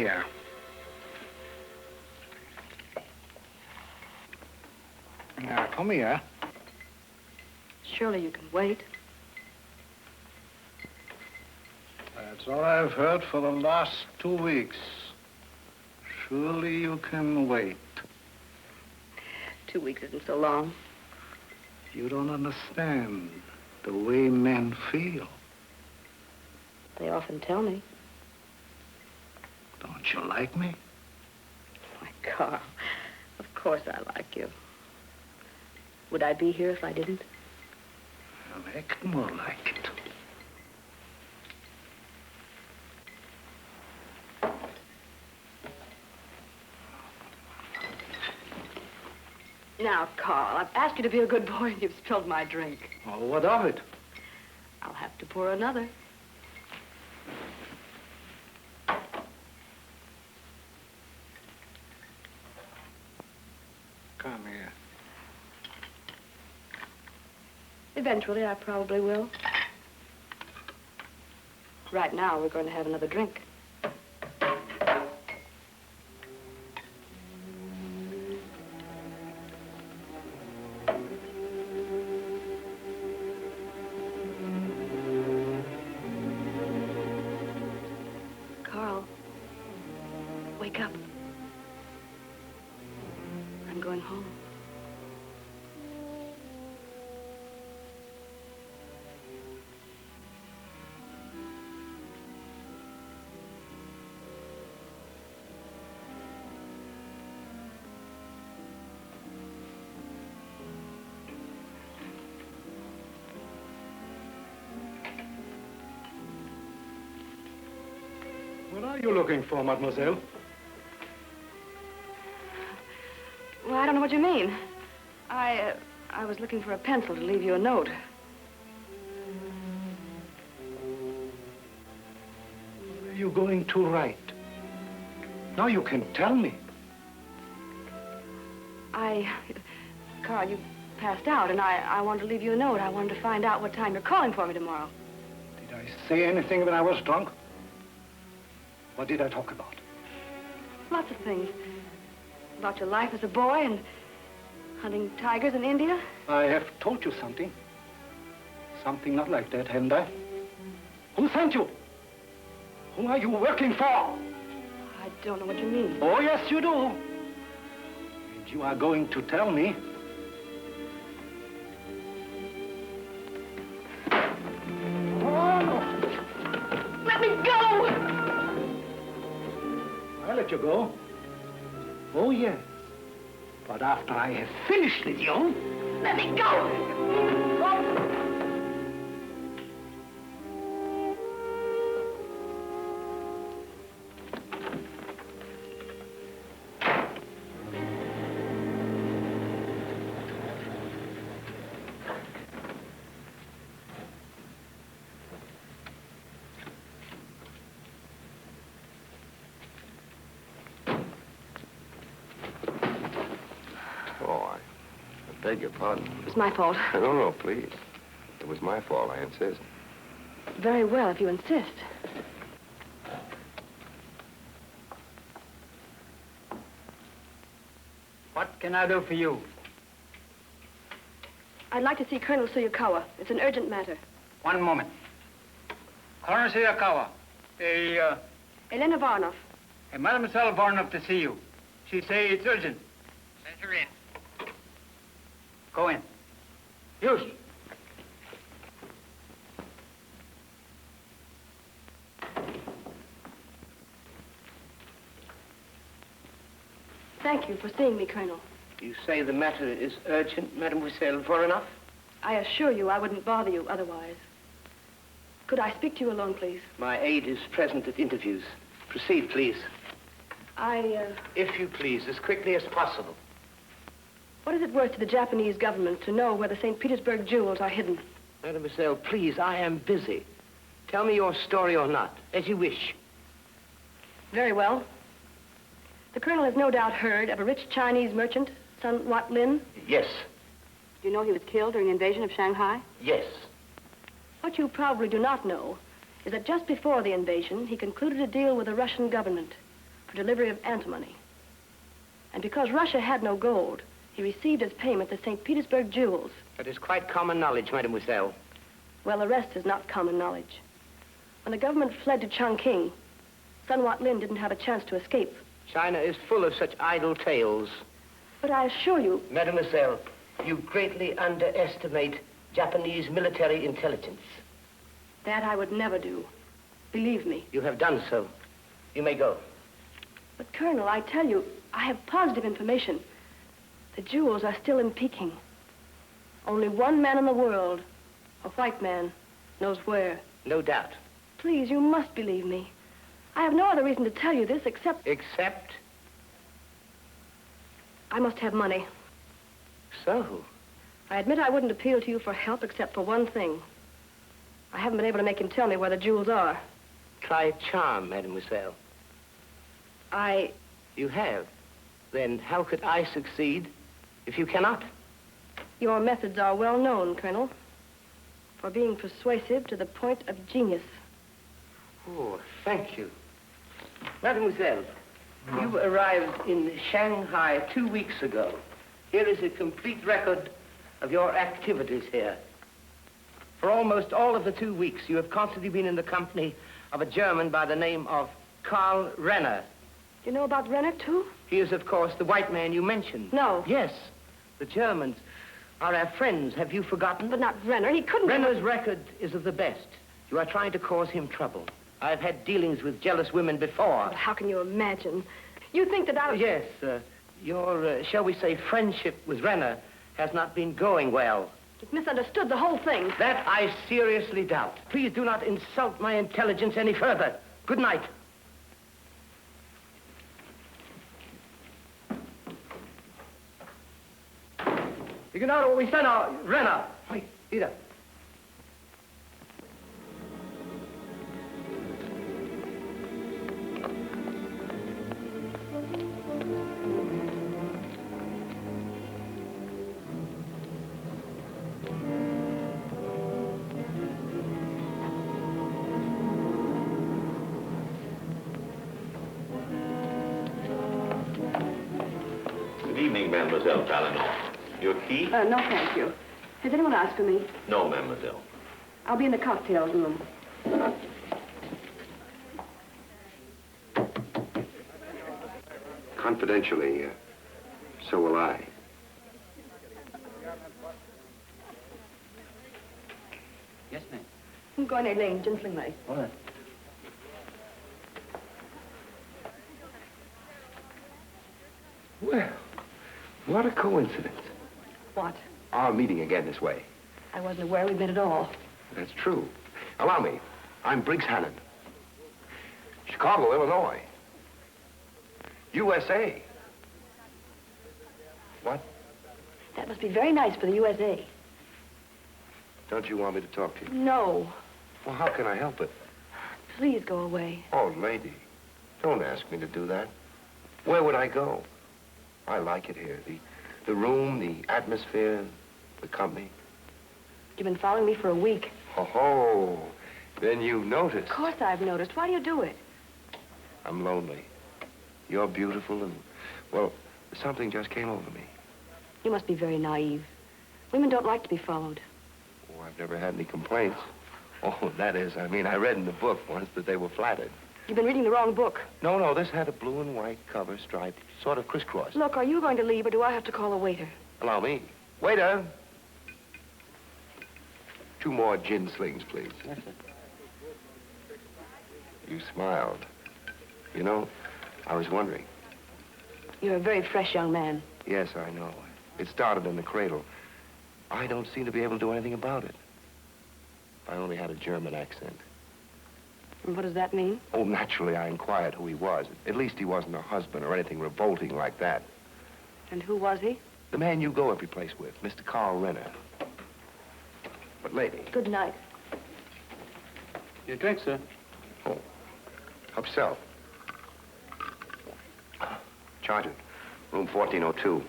here. Now, come here. Surely you can wait. That's all I've heard for the last 2 weeks. Surely you can wait. 2 weeks isn't so long. You don't understand the way men feel. They often tell me. Don't you like me? Why, Carl, of course I like you. Would I be here if I didn't? I'll act more like it. Now, Carl, I've asked you to be a good boy and you've spilled my drink. Oh, what of it? I'll have to pour another. Come here. Eventually, I probably will. Right now, we're going to have another drink. Carl, wake up. I'm going home. What are you looking for, mademoiselle? Well, I don't know what you mean. I was looking for a pencil to leave you a note. What are you going to write? Now you can tell me. Carl, you passed out, and I wanted to leave you a note. I wanted to find out what time you're calling for me tomorrow. Did I say anything when I was drunk? What did I talk about? Lots of things. About your life as a boy and hunting tigers in India. I have told you something. Something not like that, haven't I? Who sent you? Who are you working for? I don't know what you mean. Oh, yes, you do. And you are going to tell me. Oh, no. Let me go! I'll let you go. Oh, yes. But after I have finished with you... Let me go! I beg your pardon. It was my fault. No, please. It was my fault, I insist. Very well, if you insist. What can I do for you? I'd like to see Colonel Suyakawa. It's an urgent matter. One moment. Colonel Suyakawa. Elena Varnov. Mademoiselle Varnov to see you. She say it's urgent. Send her in. Go in. Use. Thank you for seeing me, Colonel. You say the matter is urgent, Mademoiselle Voronov? I assure you I wouldn't bother you otherwise. Could I speak to you alone, please? My aide is present at interviews. Proceed, please. If you please, as quickly as possible. What is it worth to the Japanese government to know where the St. Petersburg jewels are hidden? Mademoiselle, please, I am busy. Tell me your story or not, as you wish. Very well. The Colonel has no doubt heard of a rich Chinese merchant, Sun Wat Lin. Yes. Do you know he was killed during the invasion of Shanghai? Yes. What you probably do not know is that just before the invasion, he concluded a deal with the Russian government. for delivery of antimony. And because Russia had no gold, he received as payment the St. Petersburg jewels. That is quite common knowledge, mademoiselle. Well, the rest is not common knowledge. When the government fled to Chongqing, Sun Wat Lin didn't have a chance to escape. China is full of such idle tales. But I assure you... Mademoiselle, you greatly underestimate Japanese military intelligence. That I would never do. Believe me. You have done so. You may go. But, Colonel, I tell you, I have positive information. The jewels are still in Peking. Only one man in the world, a white man, knows where. No doubt. Please, you must believe me. I have no other reason to tell you this except... Except? I must have money. So? I admit I wouldn't appeal to you for help except for one thing. I haven't been able to make him tell me where the jewels are. Try charm, mademoiselle. You have? Then how could I succeed if you cannot? Your methods are well known, Colonel, for being persuasive to the point of genius. Oh, thank you. Mademoiselle, you arrived in Shanghai 2 weeks ago. Here is a complete record of your activities here. For almost all of the 2 weeks, you have constantly been in the company of a German by the name of Karl Renner. You know about Renner, too? He is, of course, the white man you mentioned. No. Yes. The Germans are our friends. Have you forgotten? But not Renner. He couldn't... Renner's record is of the best. You are trying to cause him trouble. I've had dealings with jealous women before. But how can you imagine? You think that I... Yes, your, shall we say, friendship with Renner has not been going well. You've misunderstood the whole thing. That I seriously doubt. Please do not insult my intelligence any further. Good night. You can know what we sent our Renner. Wait, Ida. Good evening, Mademoiselle Valenor. Your key? No, thank you. Has anyone asked for me? No, mademoiselle. I'll be in the cocktail room. Confidentially, so will I. Yes, ma'am. I'm going to Lane, gentlemanly. All right. Well, what a coincidence. What? Our meeting again this way. I wasn't aware we'd met at all. That's true. Allow me. I'm Briggs Hannon. Chicago, Illinois. USA. What? That must be very nice for the USA. Don't you want me to talk to you? No. Well, how can I help it? Please go away. Oh, lady, don't ask me to do that. Where would I go? I like it here. The room, the atmosphere, the company. You've been following me for a week. Oh, then you've noticed. Of course I've noticed. Why do you do it? I'm lonely. You're beautiful and, well, something just came over me. You must be very naive. Women don't like to be followed. Oh, I've never had any complaints. Oh, that is, I mean, I read in the book once that they were flattered. You've been reading the wrong book. No, this had a blue and white cover striped, sort of crisscross. Look, are you going to leave or do I have to call a waiter? Allow me. Waiter. 2 more gin slings, please. Yes, sir. You smiled. You know, I was wondering. You're a very fresh young man. Yes, I know. It started in the cradle. I don't seem to be able to do anything about it. I only had a German accent. And what does that mean? Oh, naturally, I inquired who he was. At least he wasn't a husband or anything revolting like that. And who was he? The man you go every place with, Mr. Karl Renner. But, lady. Good night. Your drink, sir. Oh, help yourself. Sergeant, room 1402.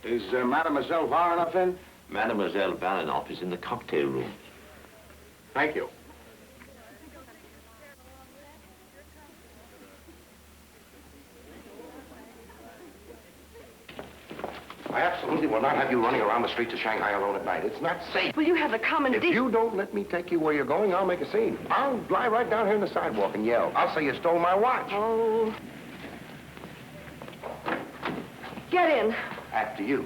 Is Mademoiselle Varanoff in? Mademoiselle Valenor is in the cocktail room. Thank you. I absolutely will not have you running around the streets of Shanghai alone at night. It's not safe. Will you have the common If you don't let me take you where you're going, I'll make a scene. I'll lie right down here on the sidewalk and yell. I'll say you stole my watch. Oh. Get in. After you.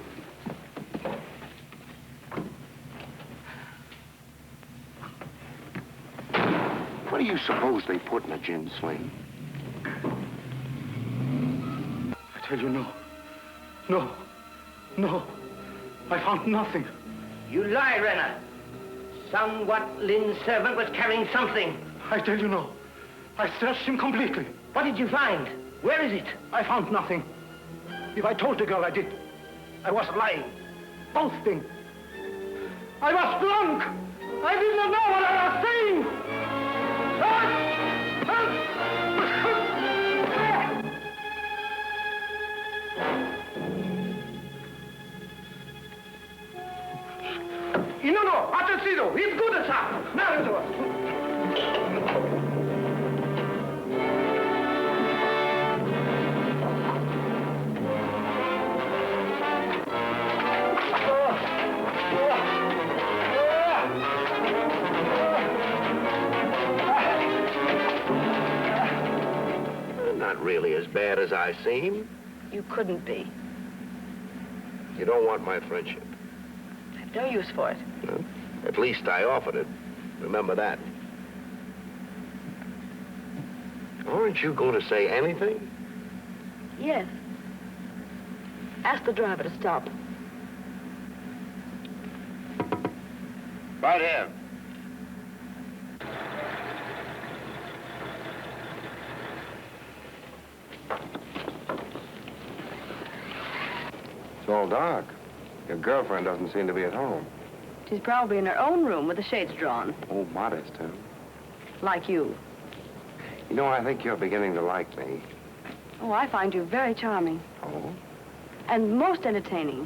What do you suppose they put in a gin sling? I tell you, no. No. No. I found nothing. You lie, Renner. Somewhat Lynn's servant was carrying something. I tell you, no. I searched him completely. What did you find? Where is it? I found nothing. If I told the girl I did, I was lying. Both things. I was drunk. I did not know what I was saying. No, atenzido, it's good, sir. Now, Not really as bad as I seem. You couldn't be. You don't want my friendship. I've no use for it. No? At least I offered it. Remember that. Aren't you going to say anything? Yes. Ask the driver to stop. Right here. It's all dark. Your girlfriend doesn't seem to be at home. She's probably in her own room with the shades drawn. Oh, modest, huh? Like you. You know, I think you're beginning to like me. Oh, I find you very charming. Oh? And most entertaining.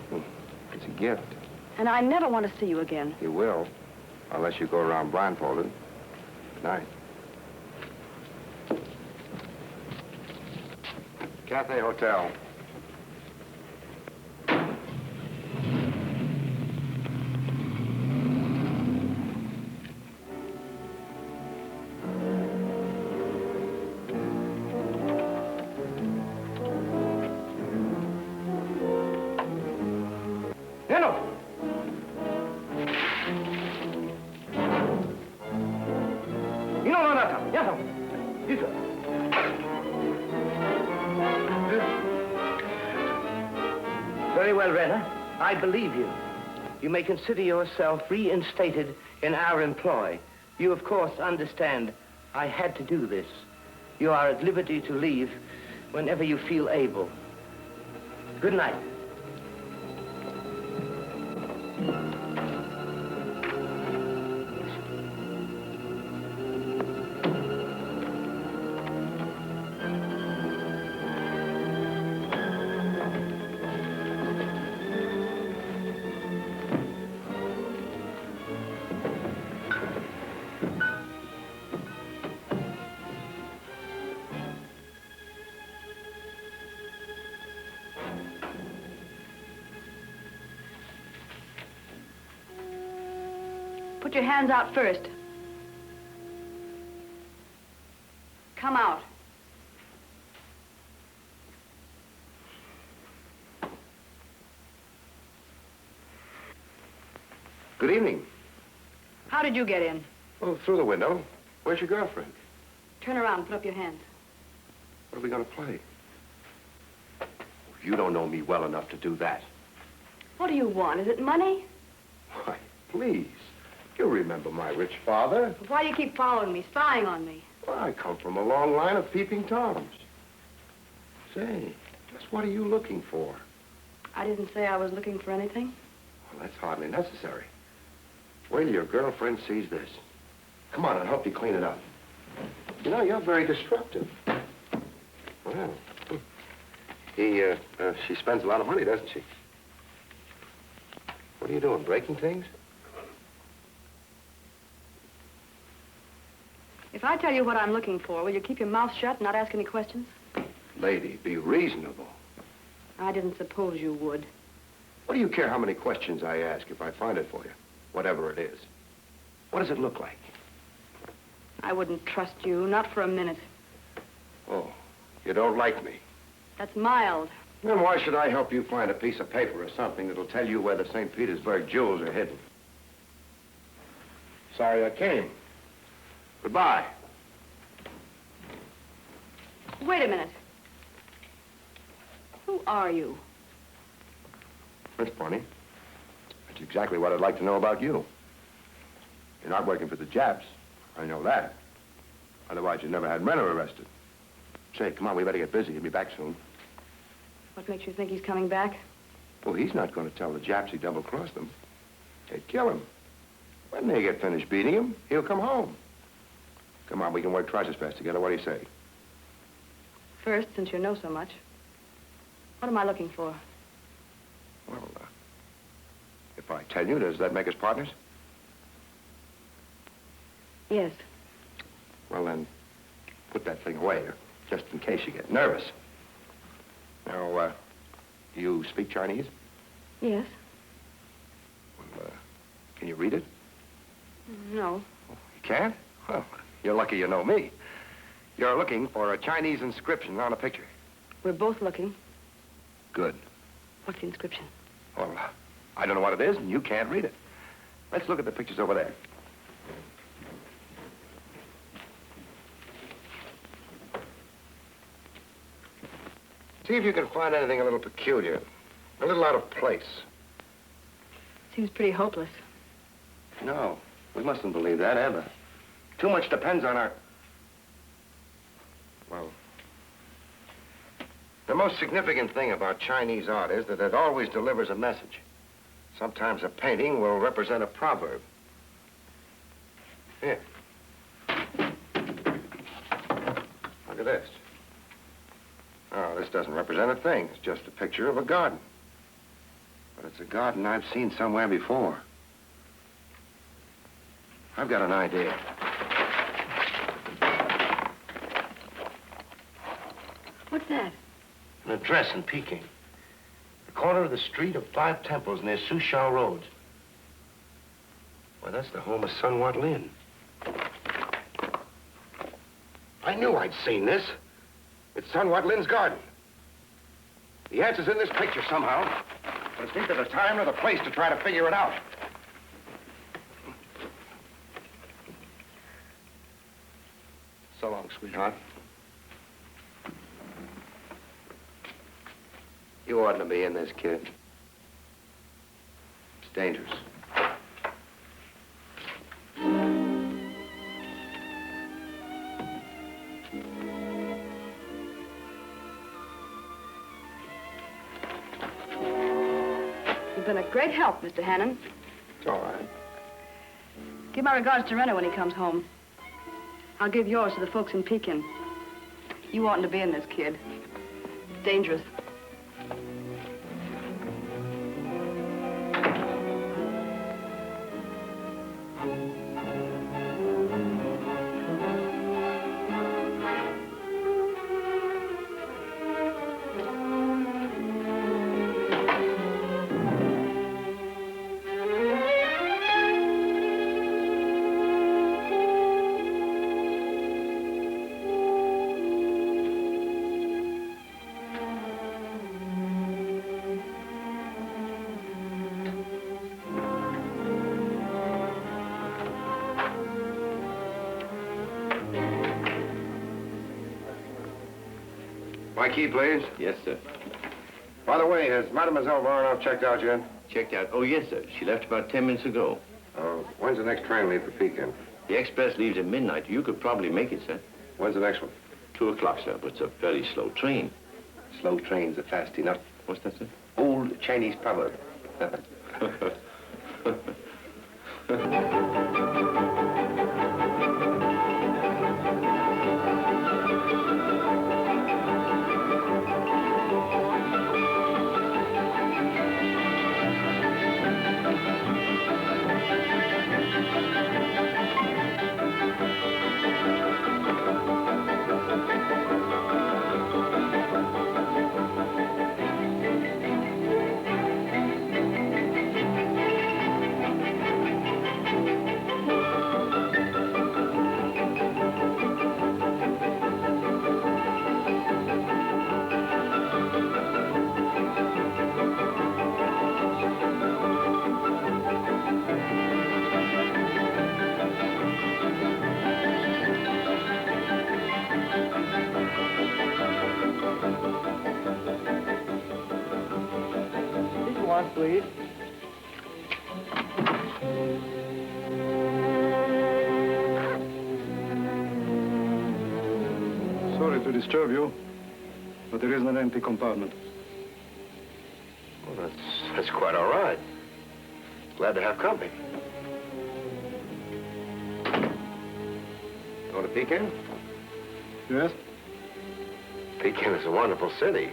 It's a gift. And I never want to see you again. You will, unless you go around blindfolded. Good night. Cathay Hotel. Very well, Renner. I believe you. You may consider yourself reinstated in our employ. You, of course, understand I had to do this. You are at liberty to leave whenever you feel able. Good night. Put your hands out first. Come out. Good evening. How did you get in? Oh, through the window. Where's your girlfriend? Turn around and put up your hands. What are we going to play? You don't know me well enough to do that. What do you want? Is it money? Why, please. You remember my rich father. Why do you keep following me, spying on me? Well, I come from a long line of peeping Toms. Say, just what are you looking for? I didn't say I was looking for anything. Well, that's hardly necessary. Wait till your girlfriend sees this. Come on, I'll help you clean it up. You know, you're very destructive. Well, she spends a lot of money, doesn't she? What are you doing, breaking things? If I tell you what I'm looking for, will you keep your mouth shut and not ask any questions? Lady, be reasonable. I didn't suppose you would. What do you care how many questions I ask if I find it for you? Whatever it is. What does it look like? I wouldn't trust you, not for a minute. Oh, you don't like me. That's mild. Then why should I help you find a piece of paper or something that'll tell you where the St. Petersburg jewels are hidden? Sorry I came. Goodbye. Wait a minute. Who are you? That's funny. That's exactly what I'd like to know about you. You're not working for the Japs. I know that. Otherwise, you never had Renner arrested. Say, come on, we better get busy. He'll be back soon. What makes you think he's coming back? Well, he's not going to tell the Japs he double-crossed them. They'd kill him. When they get finished beating him, he'll come home. Come on, we can work twice as fast together. What do you say? First, since you know so much, what am I looking for? Well, if I tell you, does that make us partners? Yes. Well, then, put that thing away, just in case you get nervous. Now, you speak Chinese? Yes. Well, can you read it? No. You can't? Well, you're lucky you know me. You're looking for a Chinese inscription on a picture. We're both looking. Good. What's the inscription? Well, I don't know what it is, and you can't read it. Let's look at the pictures over there. See if you can find anything a little peculiar, a little out of place. Seems pretty hopeless. No, we mustn't believe that, ever. Too much depends on our... Well, the most significant thing about Chinese art is that it always delivers a message. Sometimes a painting will represent a proverb. Here. Look at this. Oh, this doesn't represent a thing. It's just a picture of a garden. But it's a garden I've seen somewhere before. I've got an idea. What's that? An address in Peking. The corner of the street of 5 temples near Sushao Road. Well, that's the home of Sun Wat Lin. I knew I'd seen this. It's Sun Wat Lin's garden. The answer's in this picture somehow, but it's neither the time nor the place to try to figure it out. So long, sweetheart. You oughtn't to be in this, kid. It's dangerous. You've been a great help, Mr. Hannon. It's all right. Give my regards to Renner when he comes home. I'll give yours to the folks in Pekin. You oughtn't to be in this, kid. It's dangerous. My key, please. Yes, sir. By the way, has Mademoiselle Varnoff checked out yet? Checked out. Oh, yes, sir. She left about 10 minutes ago. When's the next train leave for Pekin? The express leaves at midnight. You could probably make it, sir. When's the next one? 2 o'clock, sir, but it's a very slow train. Slow trains are fast enough. What's that, sir? Old Chinese proverb. sauce, please. Sorry to disturb you, but there isn't an empty compartment. Well, that's quite all right. Glad to have company. Go to Pekin? Yes? Pekin is a wonderful city.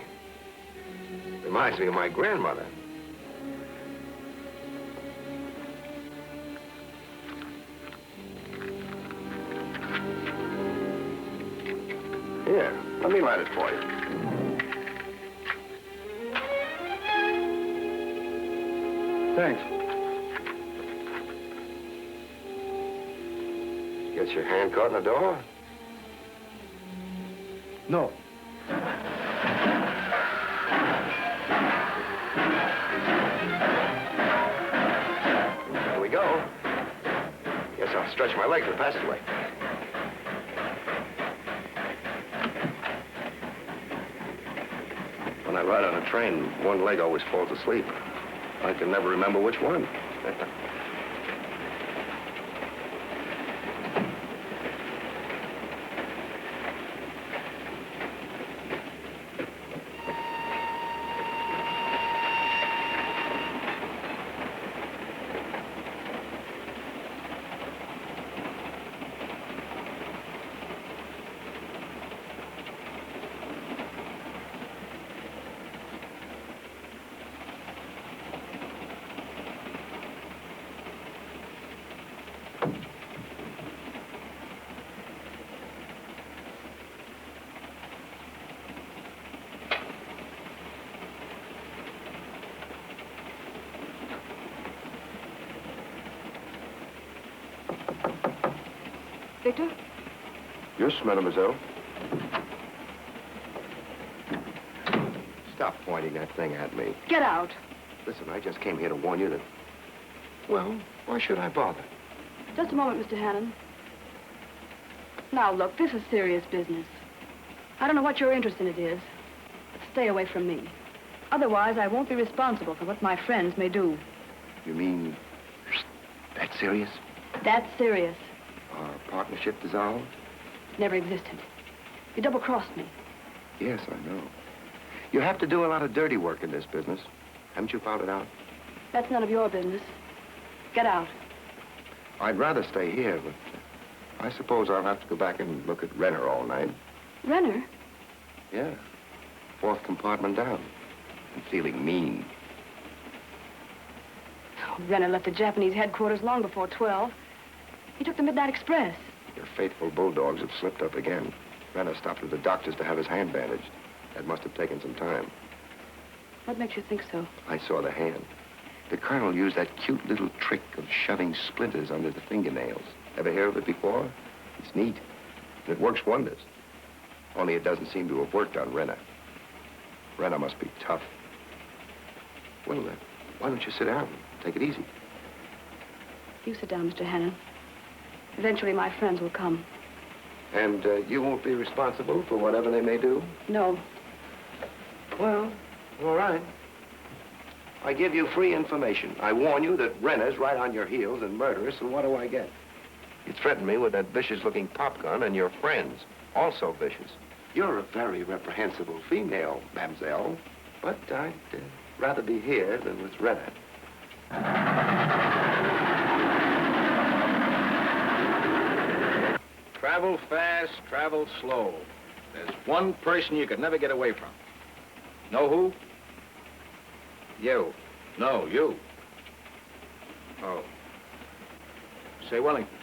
Reminds me of my grandmother. Here, let me light it for you. Thanks. Get your hand caught in the door? No. There we go. Guess I'll stretch my legs the passageway. When I ride on a train, one leg always falls asleep. I can never remember which one. Victor? Yes, mademoiselle. Stop pointing that thing at me. Get out. Listen, I just came here to warn you that... Well, why should I bother? Just a moment, Mr. Hannon. Now, look, this is serious business. I don't know what your interest in it is, but stay away from me. Otherwise, I won't be responsible for what my friends may do. You mean... That's serious? That's serious. Our partnership dissolved? Never existed. You double-crossed me. Yes, I know. You have to do a lot of dirty work in this business. Haven't you found it out? That's none of your business. Get out. I'd rather stay here, but I suppose I'll have to go back and look at Renner all night. Renner? Yeah. Fourth compartment down. And feeling mean. Oh, Renner left the Japanese headquarters long before 12. He took the Midnight Express. Your faithful bulldogs have slipped up again. Renner stopped at the doctor's to have his hand bandaged. That must have taken some time. What makes you think so? I saw the hand. The colonel used that cute little trick of shoving splinters under the fingernails. Ever hear of it before? It's neat. And it works wonders. Only it doesn't seem to have worked on Renner. Renner must be tough. Well, why don't you sit down? Take it easy. You sit down, Mr. Hannon. Eventually, my friends will come. And you won't be responsible for whatever they may do? No. Well, all right. I give you free information. I warn you that Renner's right on your heels and murderous, and what do I get? You threaten me with that vicious-looking pop gun, and your friends, also vicious. You're a very reprehensible female, mademoiselle, but I'd rather be here than with Renner. Travel fast, travel slow. There's one person you could never get away from. Know who? You. No, you. Oh. Say, Wellington.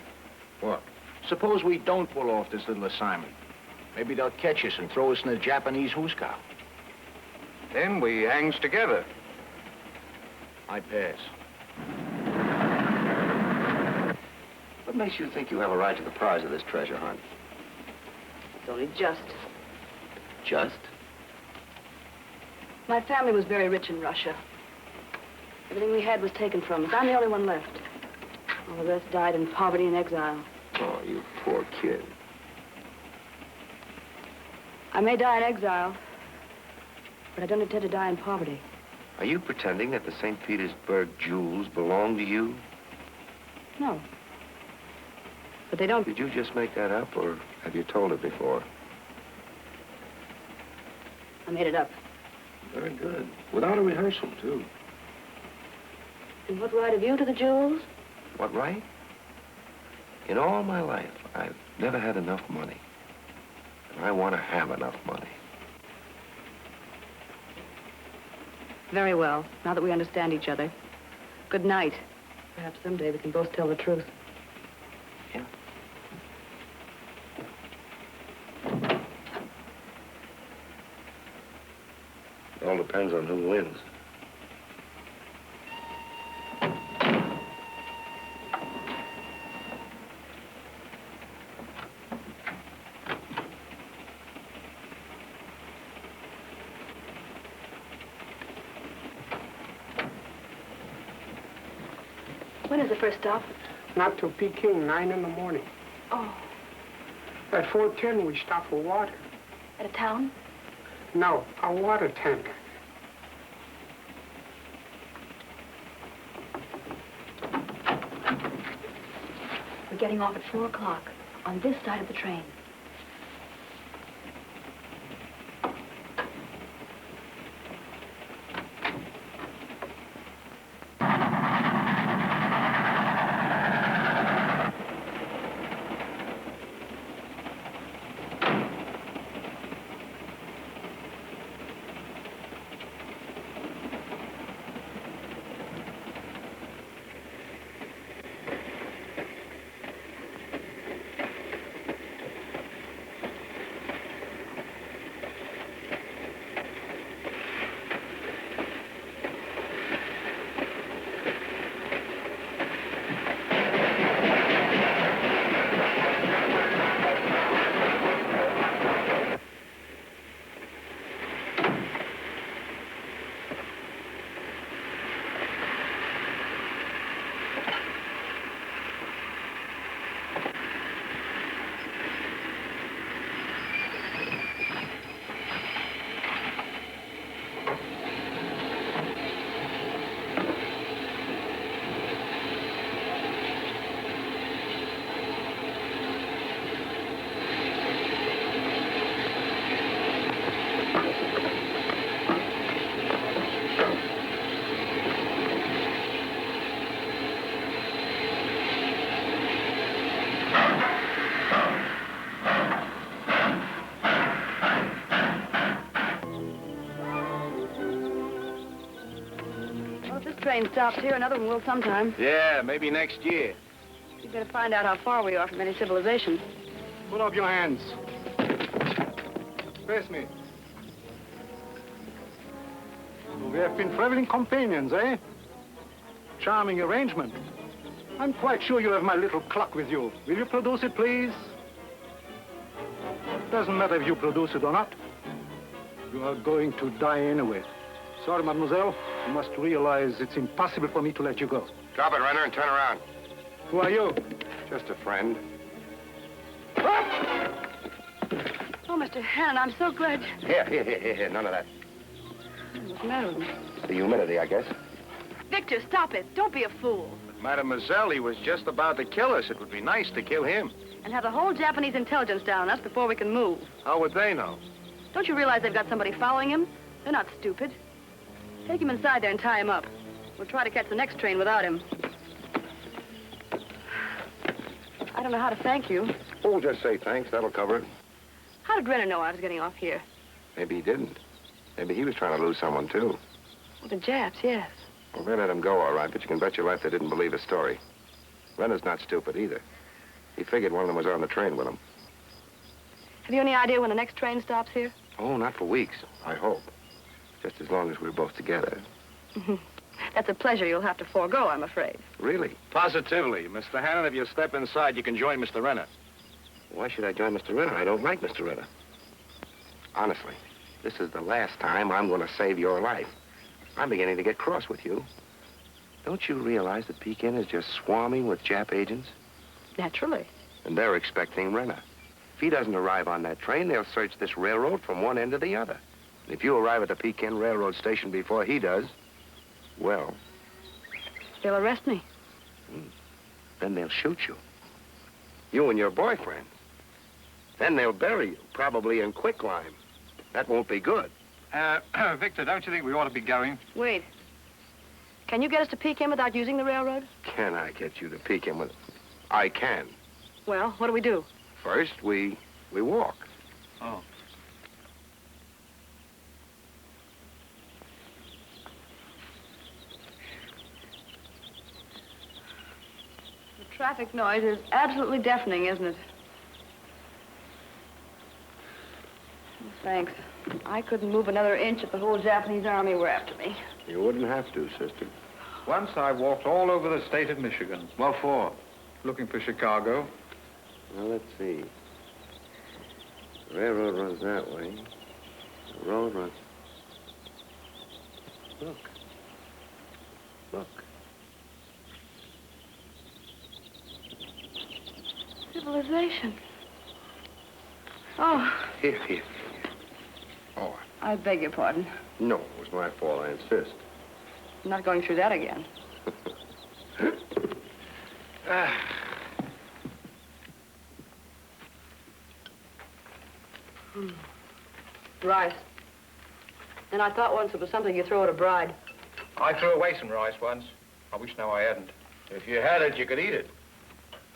What? Suppose we don't pull off this little assignment. Maybe they'll catch us and throw us in a Japanese hoosegow. Then we hangs together. I pass. What makes you think you have a right to the prize of this treasure hunt? It's only just. Just? My family was very rich in Russia. Everything we had was taken from us. I'm the only one left. All the rest died in poverty and exile. Oh, you poor kid. I may die in exile, but I don't intend to die in poverty. Are you pretending that the St. Petersburg jewels belong to you? No. But they don't... Did you just make that up, or have you told her before? I made it up. Very good. Without a rehearsal, too. And what right have you to the jewels? What right? In all my life, I've never had enough money. And I want to have enough money. Very well, now that we understand each other. Good night. Perhaps someday we can both tell the truth. Yeah. It all depends on who wins. When is the first stop? Not till Peking, 9 in the morning. Oh, At 4:10, we stop for water. at a town? No, a water tank. We're getting off at 4 o'clock on this side of the train. Train stops here, another one will sometime. Yeah, maybe next year. You'd better find out how far we are from any civilization. Put up your hands. Face me. So we have been traveling companions, eh? Charming arrangement. I'm quite sure you have my little clock with you. Will you produce it, please? Doesn't matter if you produce it or not. You are going to die anyway. Sorry, mademoiselle. You must realize it's impossible for me to let you go. Drop it, Renner, and turn around. Who are you? Just a friend. Oh, Mr. Hannon, I'm so glad... Here. None of that. What's the matter with him? The humidity, I guess. Victor, stop it. Don't be a fool. Mademoiselle, he was just about to kill us. It would be nice to kill him. And have the whole Japanese intelligence down on us before we can move. How would they know? Don't you realize they've got somebody following him? They're not stupid. Take him inside there and tie him up. We'll try to catch the next train without him. I don't know how to thank you. Oh, just say thanks. That'll cover it. How did Renner know I was getting off here? Maybe he didn't. Maybe he was trying to lose someone, too. Well, the Japs, yes. Well, they let him go, all right, but you can bet your life they didn't believe his story. Renner's not stupid, either. He figured one of them was on the train with him. Have you any idea when the next train stops here? Oh, not for weeks, I hope. Just as long as we're both together. That's a pleasure you'll have to forego, I'm afraid. Really? Positively. Mr. Hannon, if you step inside, you can join Mr. Renner. Why should I join Mr. Renner? I don't like Mr. Renner. Honestly, this is the last time I'm going to save your life. I'm beginning to get cross with you. Don't you realize that Pekin is just swarming with Jap agents? Naturally. And they're expecting Renner. If he doesn't arrive on that train, they'll search this railroad from one end to the other. And if you arrive at the Pekin Railroad station before he does, Well, They'll arrest me. then they'll shoot you. You and your boyfriend. Then they'll bury you, probably in quicklime. That won't be good. Victor, don't you think we ought to be going? Wait. Can you get us to Pekin without using the railroad? Can I get you to Pekin with... I can. Well, what do we do? First, we walk. Oh. The traffic noise is absolutely deafening, isn't it? Oh, thanks. I couldn't move another inch if the whole Japanese army were after me. You wouldn't have to, sister. Once I walked all over the state of Michigan. What for? Looking for Chicago. Well, let's see. The railroad runs that way. The road runs... Look. Look. Civilization. Oh, Here. Oh, I beg your pardon. no, it was my fault, I insist. I'm not going through that again. Rice. And I thought once it was something you throw at a bride. I threw away some rice once. I wish now I hadn't. If you had it, you could eat it.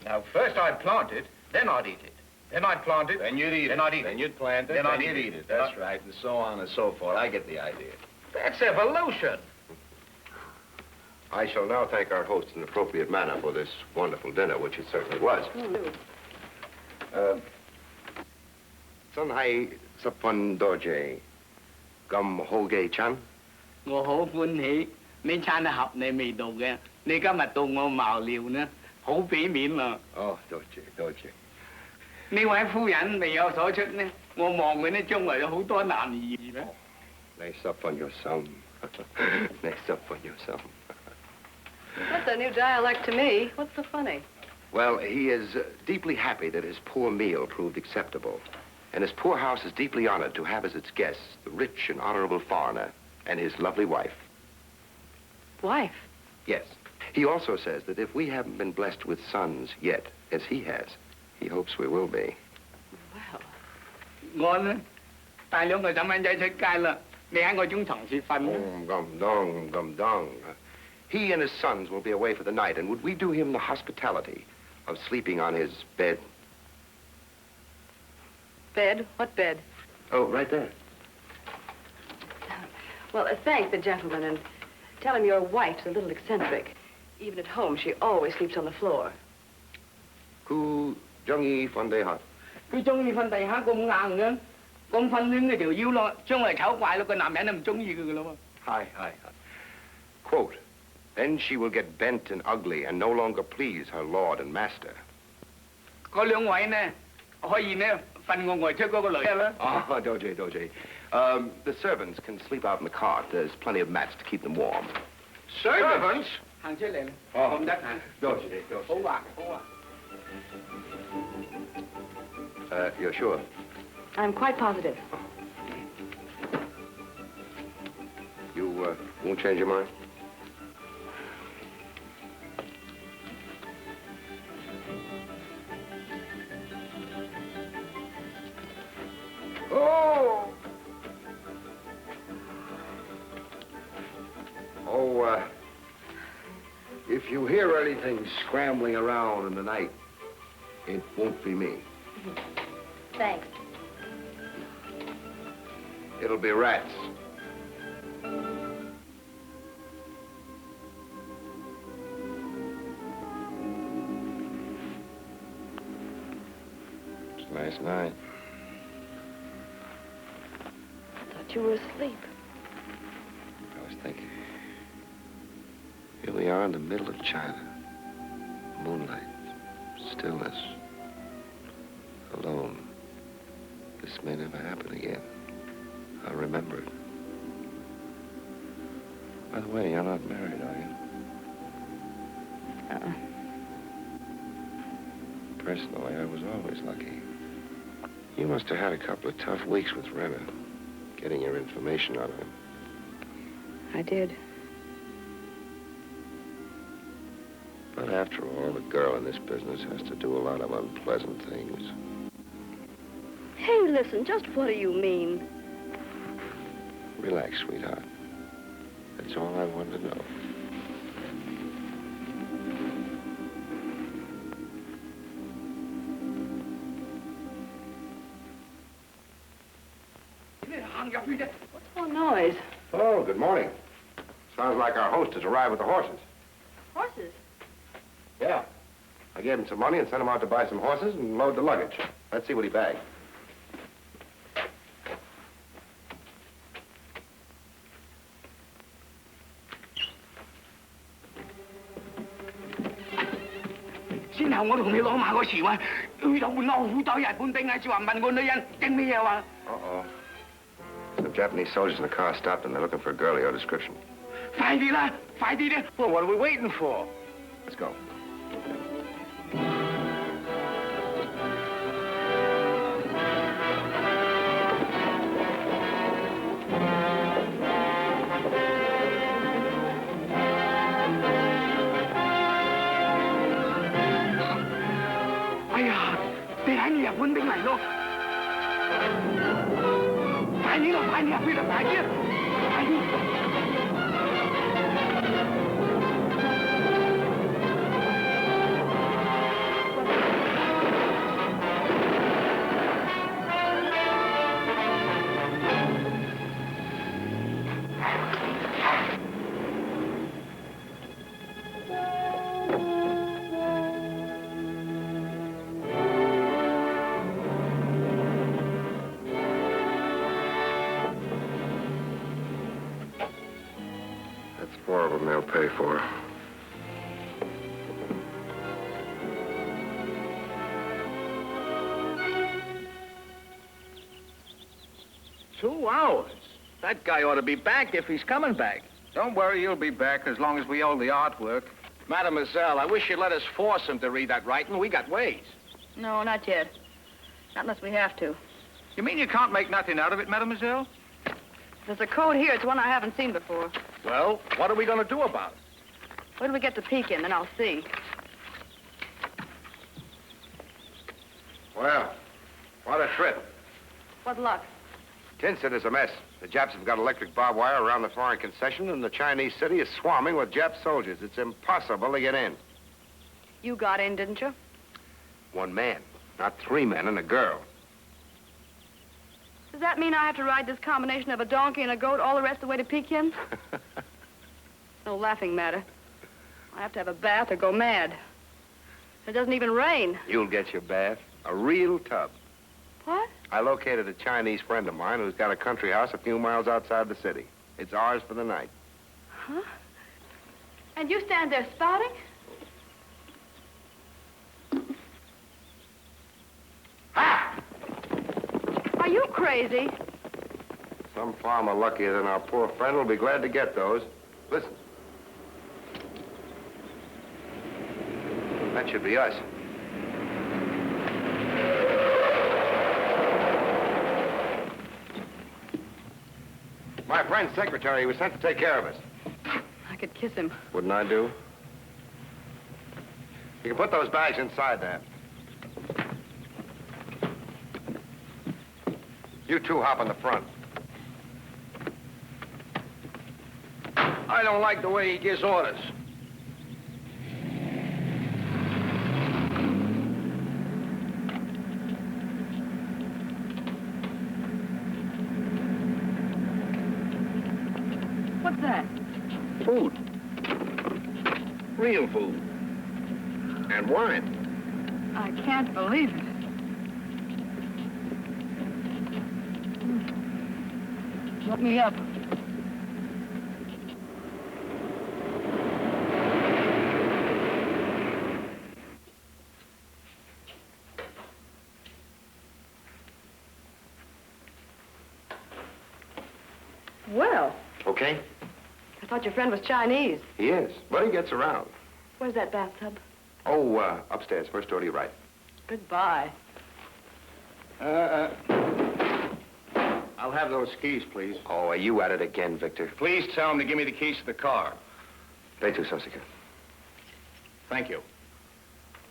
Now, first I'd plant it, then I'd eat it. Then I'd plant it. Then you'd eat it. Then I'd eat it. Then you'd plant it. Then I'd you'd eat eat it. it. That's right, and so on and so forth. I get the idea. That's evolution. I shall now thank our host in an appropriate manner for this wonderful dinner, which it certainly was. Sonhai Sapon Doje Gum Hoge Chan. 我好歡喜呢餐合你味道嘅，你今日到我茅寮呢，好俾面啊！ Oh, Doje. 呢位夫人未有所出呢，我望佢呢將來有好多難兒咧。 Nice up on your son. Nice up on your son. That's a new dialect to me. What's so funny? Well, he is deeply happy that his poor meal proved acceptable. And his poor house is deeply honored to have as its guests the rich and honorable foreigner and his lovely wife. Wife? Yes. He also says that if we haven't been blessed with sons yet, as he has, he hopes we will be. Well. 我呢帶兩個細蚊仔出街啦，你喺我張床處瞓啦。 Gum dong. He and his sons will be away for the night, and would we do him the hospitality of sleeping on his bed? Bed? What bed? Oh, right there. Well, thank the gentleman and tell him your wife's a little eccentric. Even at home, she always sleeps on the floor. Ku Jung-yi von de Hot. 佢中意瞓地下咁硬嘅，咁瞓亂佢條腰咯，將來醜怪咯，個男人都唔中意佢噶咯喎。 Hi. Quote, then she will get bent and ugly and no longer please her lord and master. 嗰兩位呢，可以呢瞓我外出嗰個女啦。 Oh, Doje. The servants can sleep out in the cart. There's plenty of mats to keep them warm. Servants? 行出嚟啦，哦唔得閒。 Doje. 好啊，好啊。 You're sure? I'm quite positive. You won't change your mind? If you hear anything scrambling around in the night, it won't be me. Thanks. It'll be rats. It's a nice night. I thought you were asleep. I was thinking. Here we are in the middle of China. Moonlight. Stillness. Alone. This may never happen again. I'll remember it. By the way, you're not married, are you? Personally, I was always lucky. You must have had a couple of tough weeks with Renner, getting your information out of him. I did. But after all, the girl in this business has to do a lot of unpleasant things. Hey, listen, just what do you mean? Relax, sweetheart. That's all I wanted to know. What's the noise? Oh, good morning. Sounds like our host has arrived with the horses. Horses? Yeah. I gave him some money and sent him out to buy some horses and load the luggage. Let's see what he bagged. Uh-oh. Some Japanese soldiers in the car stopped and they're looking for a girl of your description. Well, what are we waiting for? Let's go. Four of them they'll pay for. Two hours? That guy ought to be back if he's coming back. Don't worry, he'll be back as long as we hold the artwork. Mademoiselle, I wish you'd let us force him to read that writing. We got ways. No, not yet. Not unless we have to. You mean you can't make nothing out of it, mademoiselle? There's a code here. It's one I haven't seen before. Well, what are we going to do about it? Wait till we get to Pekin, then I'll see. Well, what a trip. What luck? Tinsett is a mess. The Japs have got electric barbed wire around the foreign concession, and the Chinese city is swarming with Jap soldiers. It's impossible to get in. You got in, didn't you? One man, not three men and a girl. Does that mean I have to ride this combination of a donkey and a goat all the rest of the way to Pekin? No laughing matter. I have to have a bath or go mad. It doesn't even rain. You'll get your bath. A real tub. What? I located a Chinese friend of mine who's got a country house a few miles outside the city. It's ours for the night. Huh? And you stand there spouting? Ha! Are you crazy? Some farmer luckier than our poor friend will be glad to get those. Listen. That should be us. My friend's secretary was sent to take care of us. I could kiss him. Wouldn't I do? You can put those bags inside there. You two hop on the front. I don't like the way he gives orders. What's that? Food. Real food. And wine. I can't believe it. Let me up. Well, Okay? I thought your friend was Chinese. He is, but he gets around. Where's that bathtub? Oh, upstairs, first door to your right. Goodbye. I'll have those keys, please. Oh, are you at it again, Victor? Please tell him to give me the keys to the car. They too, Sosika. Thank you.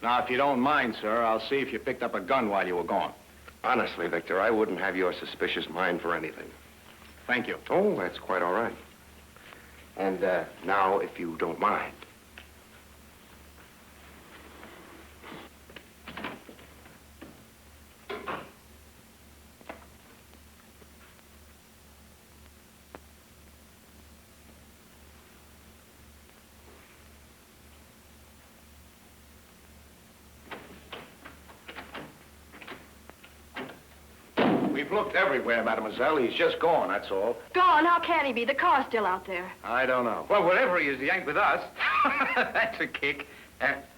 Now, if you don't mind, sir, I'll see if you picked up a gun while you were gone. Honestly, Victor, I wouldn't have your suspicious mind for anything. Thank you. Oh, that's quite all right. And now, if you don't mind. We've looked everywhere, mademoiselle. He's just gone, that's all. Gone? How can he be? The car's still out there. I don't know. Well, wherever he is, he ain't with us. That's a kick.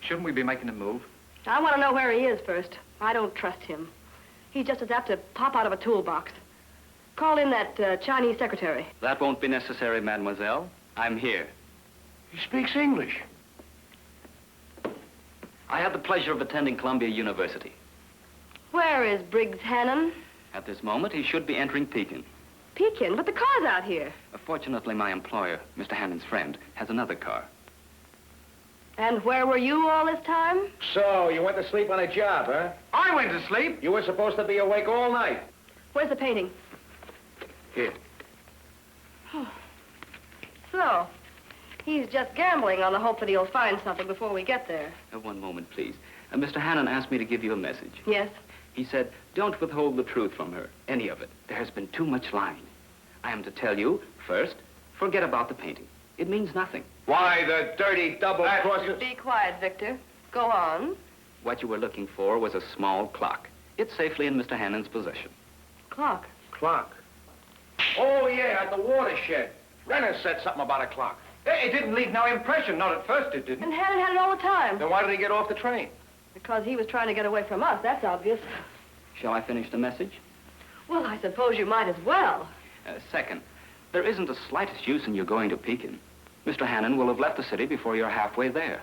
Shouldn't we be making a move? I want to know where he is first. I don't trust him. He's just as apt to pop out of a toolbox. Call in that Chinese secretary. That won't be necessary, mademoiselle. I'm here. He speaks English. I had the pleasure of attending Columbia University. Where is Briggs Hannon? At this moment, he should be entering Pekin. Pekin? But the car's out here. Fortunately, my employer, Mr. Hannon's friend, has another car. And where were you all this time? So, you went to sleep on a job, huh? I went to sleep. You were supposed to be awake all night. Where's the painting? Here. So, he's just gambling on the hope that he'll find something before we get there. One moment, please. Mr. Hannon asked me to give you a message. Yes? He said, don't withhold the truth from her, any of it. There has been too much lying. I am to tell you, first, forget about the painting. It means nothing. Why, the dirty double-crosses? Be quiet, Victor. Go on. What you were looking for was a small clock. It's safely in Mr. Hannon's possession. Clock. Clock. Oh, yeah, at the watershed. Renner said something about a clock. It didn't leave no impression. Not at first, it didn't. And Hannon had it all the time. Then why did he get off the train? Because he was trying to get away from us, that's obvious. Shall I finish the message? Well, I suppose you might as well. Second, there isn't the slightest use in your going to Pekin. Mr. Hannon will have left the city before you're halfway there.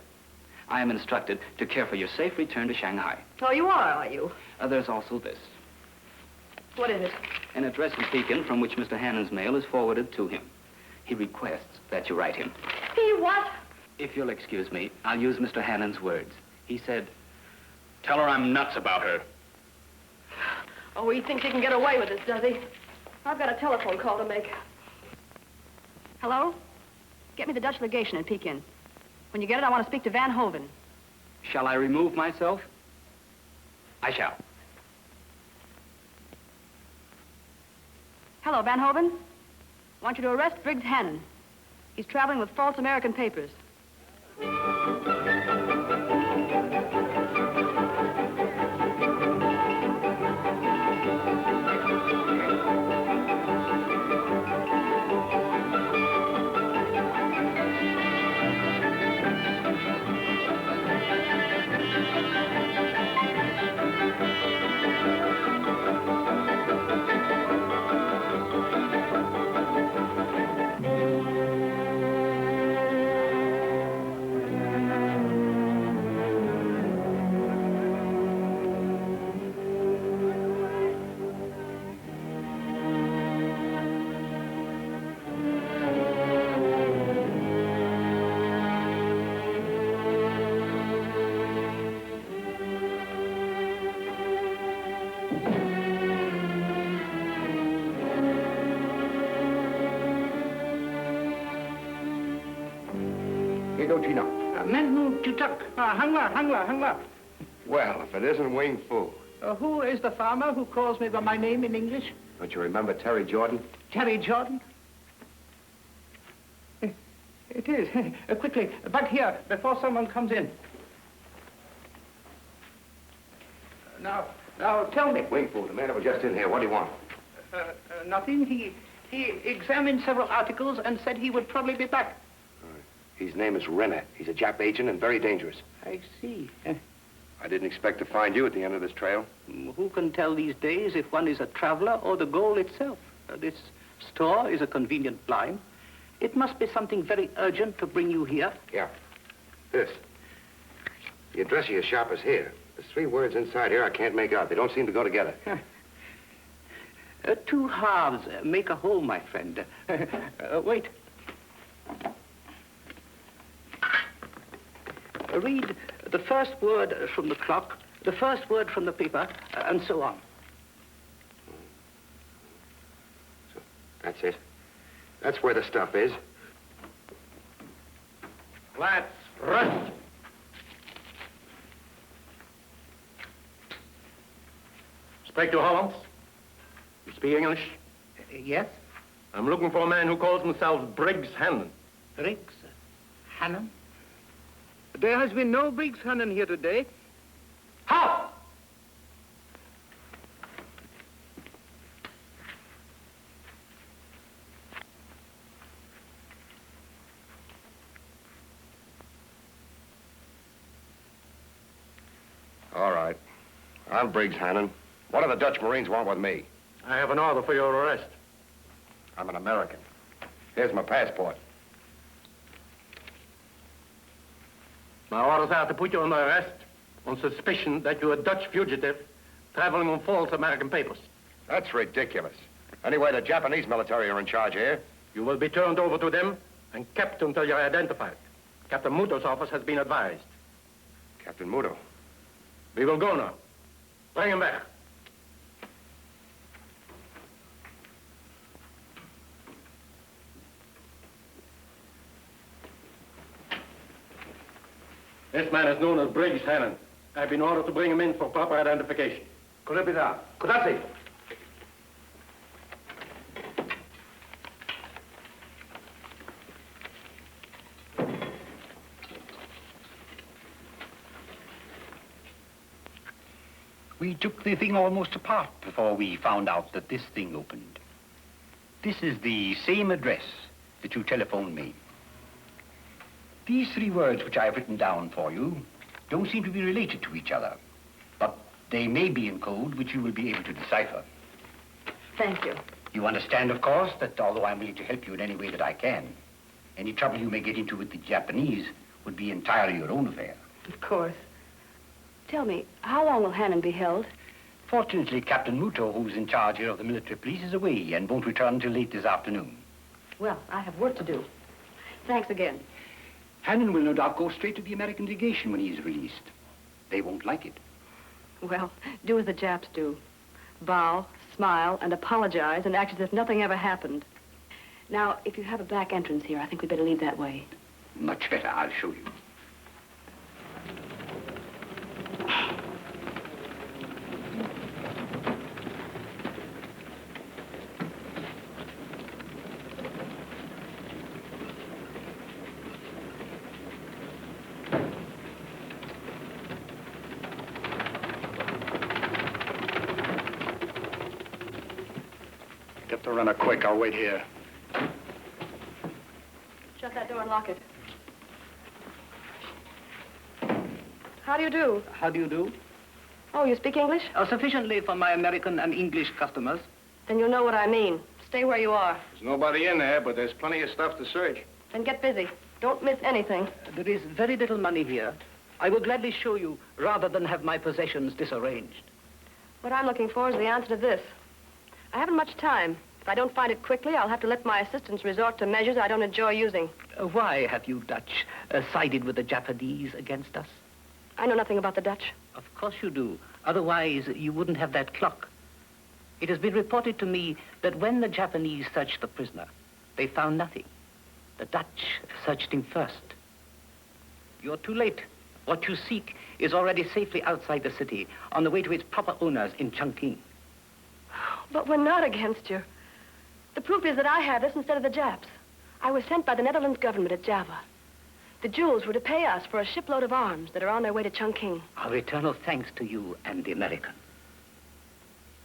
I am instructed to care for your safe return to Shanghai. Oh, you are you? There's also this. What is it? An address in Pekin from which Mr. Hannon's mail is forwarded to him. He requests that you write him. He what? If you'll excuse me, I'll use Mr. Hannon's words. He said, Tell her I'm nuts about her. Oh, he thinks he can get away with this, does he? I've got a telephone call to make. Hello? Get me the Dutch legation in Pekin. When you get it, I want to speak to Van Hoven. shall I remove myself? I shall. Hello, Van Hoven. I want you to arrest Briggs Hannon. He's traveling with false American papers. Well, if it isn't Wing Fu. Who is the farmer who calls me by my name in English? Don't you remember Terry Jordan? Terry Jordan? It is. Quickly, back here, before someone comes in. Now, tell me. Wing Fu, the man that was just in here. What do you want? Nothing. He examined several articles and said he would probably be back. His name is Renner. He's a Jap agent and very dangerous. I see. I didn't expect to find you at the end of this trail. Who can tell these days if one is a traveler or the goal itself? This store is a convenient blind. It must be something very urgent to bring you here. Yeah. This. The address of your shop is here. There's 3 words inside here I can't make out. They don't seem to go together. Two halves make a whole, my friend. Wait. Read the first word from the clock, the first word from the paper, and so on. So, that's it. That's where the stuff is. Flats, rust. Inspector Holmes, you speak English? Yes? I'm looking for a man who calls himself Briggs Hannon. Briggs Hannon? There has been no Briggs Hannon here today. How? All right. I'm Briggs Hannon. What do the Dutch Marines want with me? I have an order for your arrest. I'm an American. Here's my passport. My orders are to put you under arrest on suspicion that you're a Dutch fugitive traveling on false American papers. That's ridiculous. Anyway, the Japanese military are in charge here. You will be turned over to them and kept until you're identified. Captain Muto's office has been advised. Captain Muto. We will go now. Bring him back. This man is known as Briggs Hannon. I've been ordered to bring him in for proper identification. Capitán. Kudasi. We took the thing almost apart before we found out that this thing opened. This is the same address that you telephoned me. These 3 words which I have written down for you don't seem to be related to each other, but they may be in code which you will be able to decipher. Thank you. You understand, of course, that although I'm willing to help you in any way that I can, any trouble you may get into with the Japanese would be entirely your own affair. Of course. Tell me, how long will Hannon be held? Fortunately, Captain Muto, who's in charge here of the military police, is away and won't return until late this afternoon. Well, I have work to do. Thanks again. Hannon will no doubt go straight to the American legation when he's released. They won't like it. Well, do as the Japs do. Bow, smile, and apologize, and act as if nothing ever happened. Now, if you have a back entrance here, I think we'd better leave that way. Much better. I'll show you. Get the runner quick. I'll wait here. Shut that door and lock it. How do you do? How do you do? Oh, you speak English? Sufficiently for my American and English customers. Then you'll know what I mean. Stay where you are. There's nobody in there, but there's plenty of stuff to search. Then get busy. Don't miss anything. There is very little money here. I will gladly show you rather than have my possessions disarranged. What I'm looking for is the answer to this. I haven't much time. If I don't find it quickly, I'll have to let my assistants resort to measures I don't enjoy using. Why have you Dutch sided with the Japanese against us? I know nothing about the Dutch. Of course you do. Otherwise, you wouldn't have that clock. It has been reported to me that when the Japanese searched the prisoner, they found nothing. The Dutch searched him first. You're too late. What you seek is already safely outside the city, on the way to its proper owners in Chongqing. But we're not against you. The proof is that I have this instead of the Japs. I was sent by the Netherlands government at Java. The Jules were to pay us for a shipload of arms that are on their way to Chongqing. Our eternal thanks to you and the American.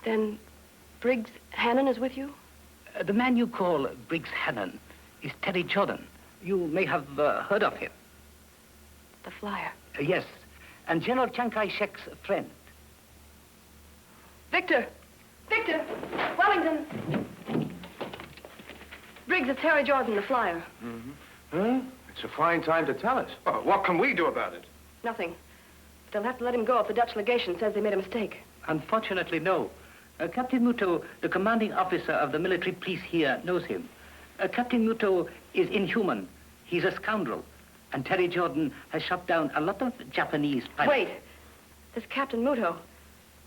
Then Briggs Hannon is with you? The man you call Briggs Hannon is Terry Jordan. You may have heard of him. The flyer. Yes, and General Chiang Kai-shek's friend. Victor! Victor! Wellington! Briggs, it's Harry Jordan, the flyer. Mm-hmm. Huh? It's a fine time to tell us. Well, what can we do about it? Nothing. They'll have to let him go if the Dutch legation says they made a mistake. Unfortunately, no. Captain Muto, the commanding officer of the military police here, knows him. Captain Muto is inhuman. He's a scoundrel. And Terry Jordan has shot down a lot of Japanese pilots. Wait. There's Captain Muto.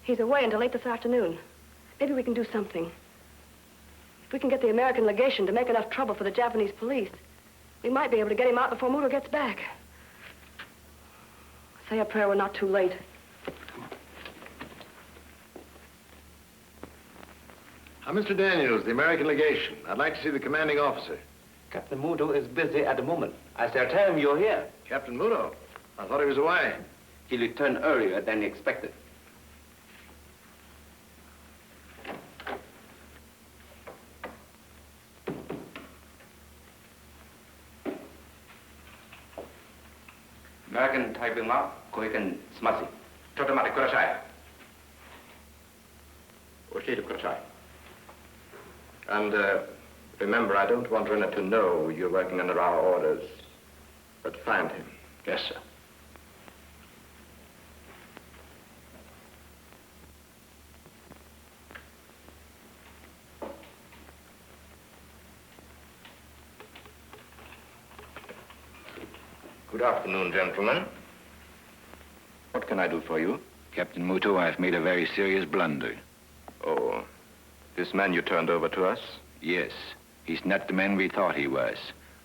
He's away until late this afternoon. Maybe we can do something. If we can get the American legation to make enough trouble for the Japanese police, we might be able to get him out before Muto gets back. Say a prayer we're not too late. Mr. Daniels, the American legation. I'd like to see the commanding officer. Captain Muto is busy at the moment. I shall tell him you're here. Captain Muto? I thought he was away. He returned earlier than expected. American typing up, quick and smutty. Automatic, kurashai. Kurashai. And remember, I don't want Renner to know you're working under our orders. But find him. Yes, sir. Good afternoon, gentlemen. What can I do for you? Captain Muto, I've made a very serious blunder. Oh, this man you turned over to us? Yes. He's not the man we thought he was.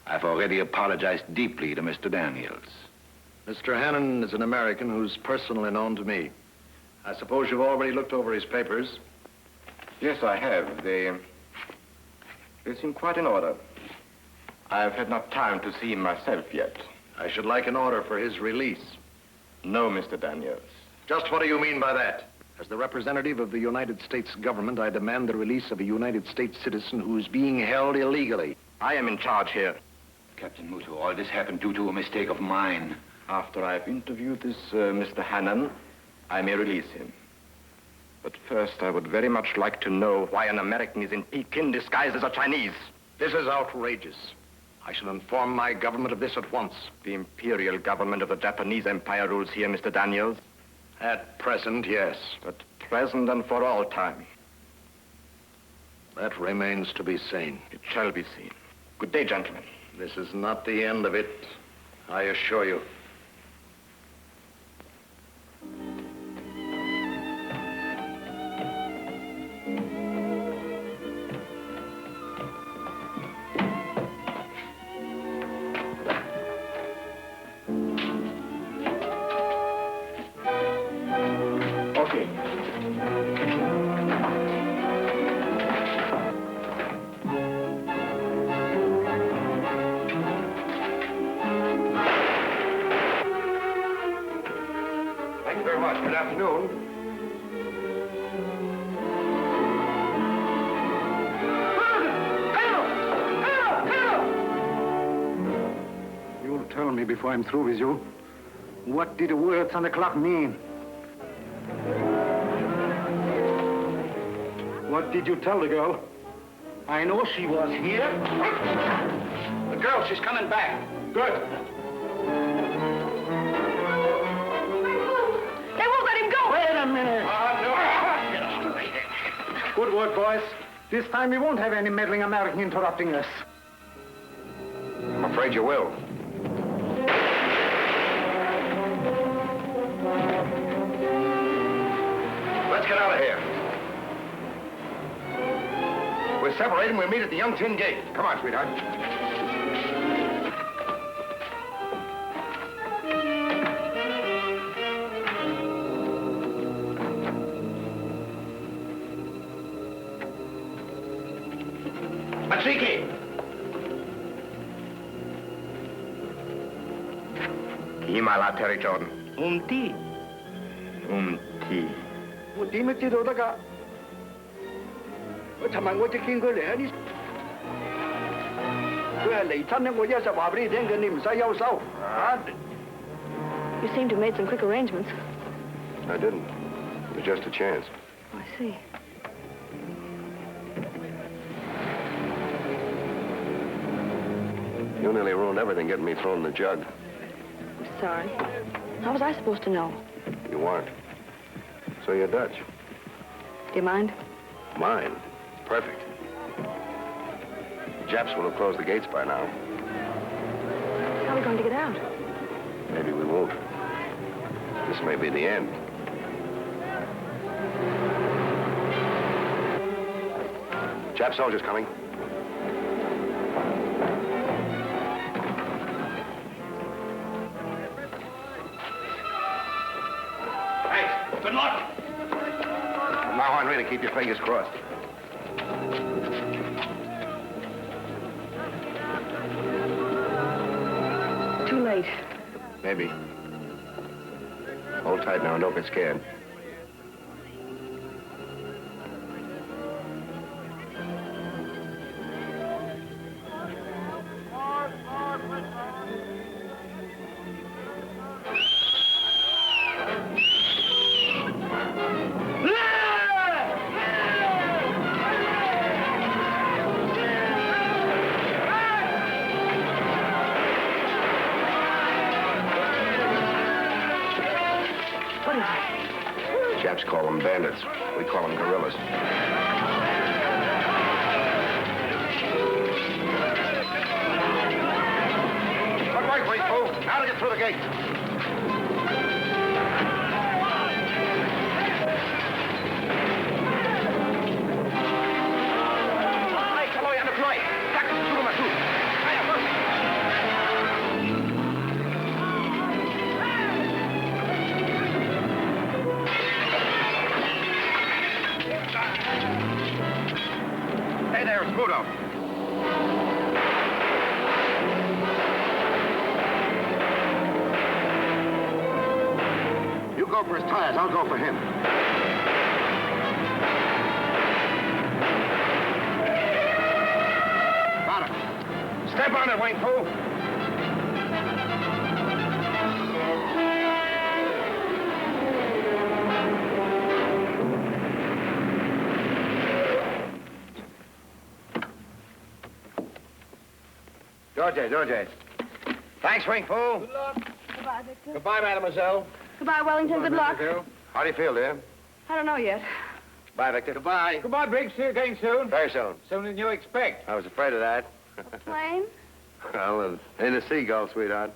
I've already apologized deeply to Mr. Daniels. Mr. Hannon is an American who's personally known to me. I suppose you've already looked over his papers? Yes, I have. They seem quite in order. I've had not time to see him myself yet. I should like an order for his release. No, Mr. Daniels. Just what do you mean by that? As the representative of the United States government, I demand the release of a United States citizen who is being held illegally. I am in charge here. Captain Muto, all this happened due to a mistake of mine. After I've interviewed this Mr. Hannon, I may release him. But first, I would very much like to know why an American is in Peking disguised as a Chinese. This is outrageous. I shall inform my government of this at once. The imperial government of the Japanese Empire rules here, Mr. Daniels. At present, yes. At present and for all time. That remains to be seen. It shall be seen. Good day, gentlemen. This is not the end of it, I assure you. Good afternoon. You'll tell me before I'm through with you. What did the words on the clock mean? What did you tell the girl? I know she was here. The girl, she's coming back. Good. Wait a minute. Good work, boys. This time we won't have any meddling American interrupting us. I'm afraid you will. Let's get out of here. We're separating. We'll meet at the Young Tin Gate. Come on, sweetheart. Matsiki! Himala Terry Jordan. Umti. What do you do that? What time I want to king go there? Well, they tell me what you're about. They think the name is yourself. You seem to have made some quick arrangements. I didn't. It was just a chance. Oh, I see. You nearly ruined everything getting me thrown in the jug. I'm sorry. How was I supposed to know? You weren't. So you're Dutch. Do you mind? Mine? Perfect. The Japs will have closed the gates by now. How are we going to get out? Maybe we won't. This may be the end. Jap soldiers coming. Thanks. Good luck. From now on, really, keep your fingers crossed. Too late. Maybe. Hold tight now and don't get scared. Japs call them bandits. We call them guerrillas. Good work, wait, fool. Now to get through the gate. Hey there, Smudo. You go for his tires, I'll go for him. Got it. Step on it, Wayne fool. George. Thanks, Wing fool. Good luck. Goodbye, Victor. Goodbye, mademoiselle. Goodbye, Wellington. Good luck. How do you feel, dear? I don't know yet. Bye, Victor. Goodbye. Goodbye, Briggs. See you again soon. Very soon. Sooner than you expect. I was afraid of that. A plane? Well, in the seagull, sweetheart.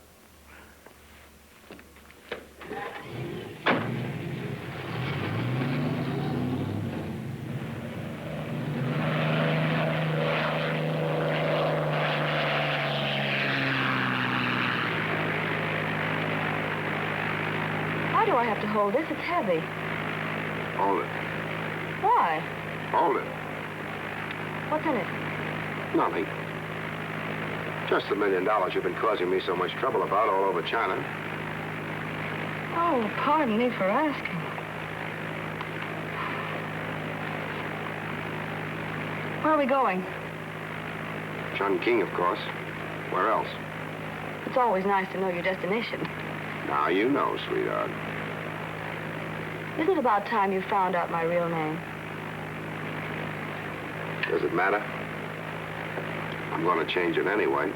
Why do I have to hold this? It's heavy. Hold it. Why? Hold it. What's in it? Nothing. Just the $1 million you've been causing me so much trouble about all over China. Oh, pardon me for asking. Where are we going? Chungking, of course. Where else? It's always nice to know your destination. Now you know, sweetheart. Isn't it about time you found out my real name? Does it matter? I'm going to change it anyway.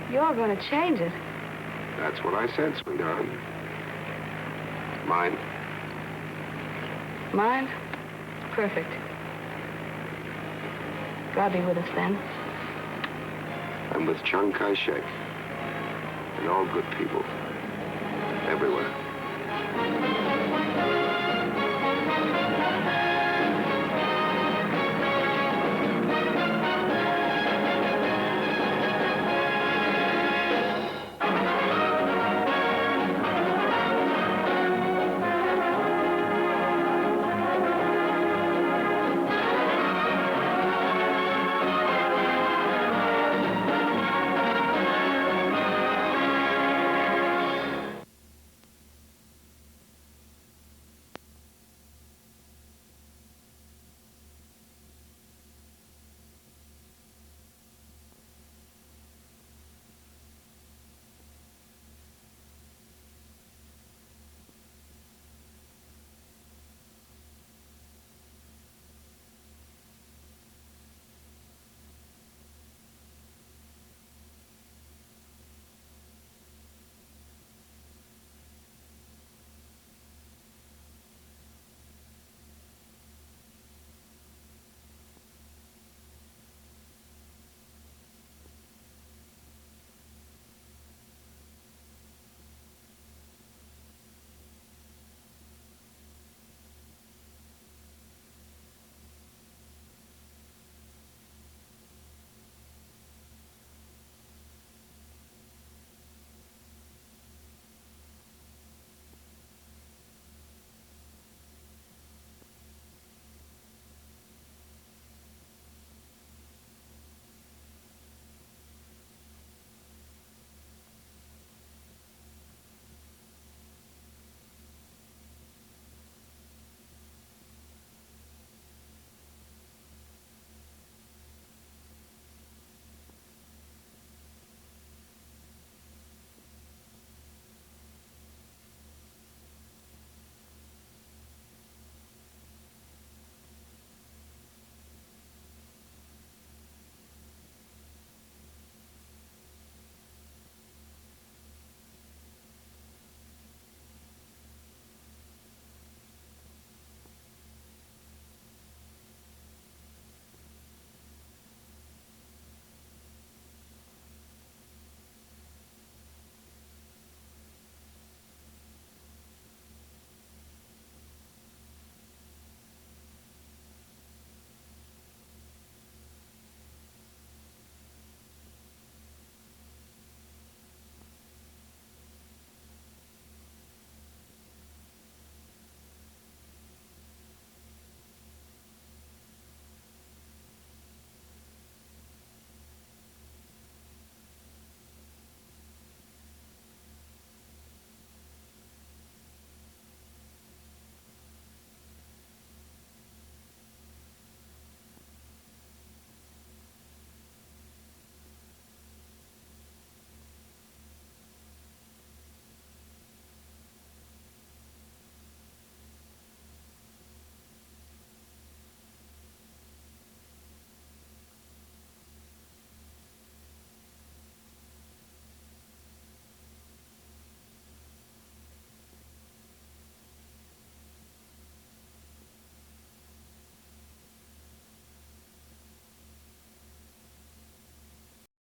You're going to change it. That's what I said, sweetheart. Mine. Mine? Perfect. God be with us then. I'm with Chiang Kai-shek. And all good people. Everywhere.